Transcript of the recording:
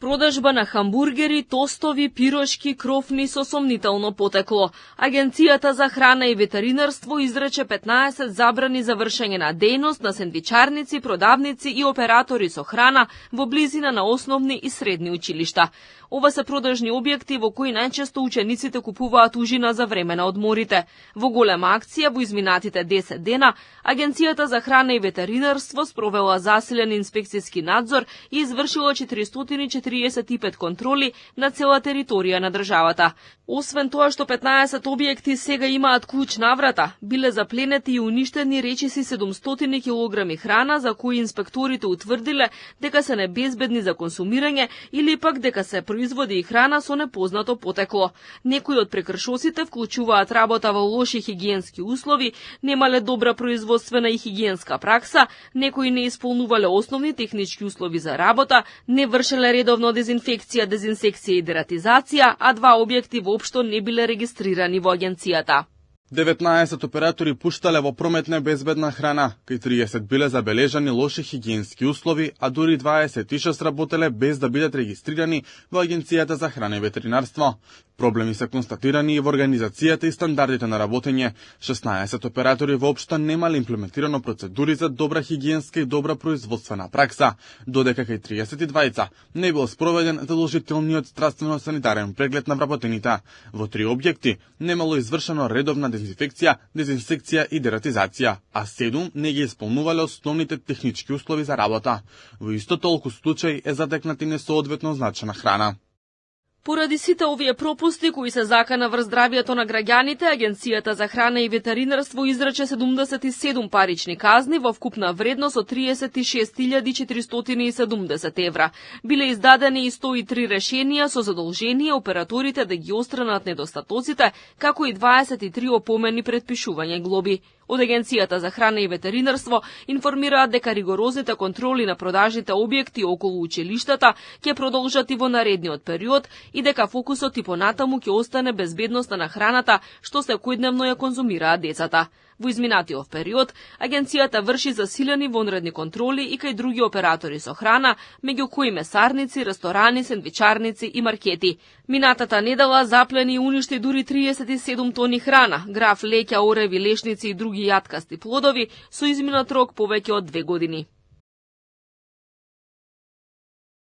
Продажба на хамбургери, тостови, пирошки, крофни со сомнително потекло. Агенцијата за храна и ветеринарство изрече 15 забрани за вршење на дејност на сендвичарници, продавници и оператори со храна во близина на основни и средни училишта. Ова се продажни објекти во кои најчесто учениците купуваат ужина за време на одморите. Во голема акција во изминатите 10 дена, Агенцијата за храна и ветеринарство спровела засилен инспекцијски надзор и извршила 445 контроли на цела територија на државата. Освен тоа што 15 објекти сега имаат клуч на врата, биле запленети и уништени речиси 700 килограми храна за кои инспекторите утврдиле дека се небезбедни за консумирање или пак дека се производи и храна со непознато потекло. Некои од прекршоците вклучуваат работа во лоши хигиенски услови, немале добра производствена и хигиенска пракса, некои не исполнувале основни технички услови за работа, не вршеле редовно дезинфекција, дезинсекција и дератизација, а 2 објекти воопшто не биле регистрирани во агенцијата. 19 оператори пуштале во промет небезбедна храна, кај 30 биле забележани лоши хигиенски услови, а дури 26 работеле без да бидат регистрирани во Агенцијата за храна и ветеринарство. Проблеми се констатирани и во организацијата и стандардите на работење. 16 оператори воопшто немале имплементирано процедури за добра хигиенска и добра производствена пракса, додека кај 32 не бил спроведен задолжителниот здравствено-санитарен преглед на вработените. Во 3 објекти немало извршено редовна дезинфекција, дезинсекција и дератизација, а 7 не ги исполнувале основните технички услови за работа. Во исто толку случај е затекнат и несоодветно означена храна. Поради сите овие пропусти кои се закана врз здравието на граѓаните, Агенцијата за храна и ветеринарство изрече 77 парични казни во вкупна вредност од 36.470 евра. Биле издадени и 103 решенија со задолжение операторите да ги отстранат недостатоците, како и 23 опомени предпишување глоби. Од Агенцијата за храна и ветеринарство информираат дека ригорозните контроли на продажните објекти околу училиштата ќе продолжат и во наредниот период и дека фокусот и понатаму ќе остане безбедноста на храната што секојдневно ја конзумираат децата. Во изминатиот период, агенцијата врши засилени вонредни контроли и кај други оператори со храна, меѓу кои месарници, ресторани, сендвичарници и маркети. Минатата недела заплени и уништи дури 37 тони храна, граф леќа, ореви, лешници и други јаткасти плодови со изминат рок повеќе од 2 години.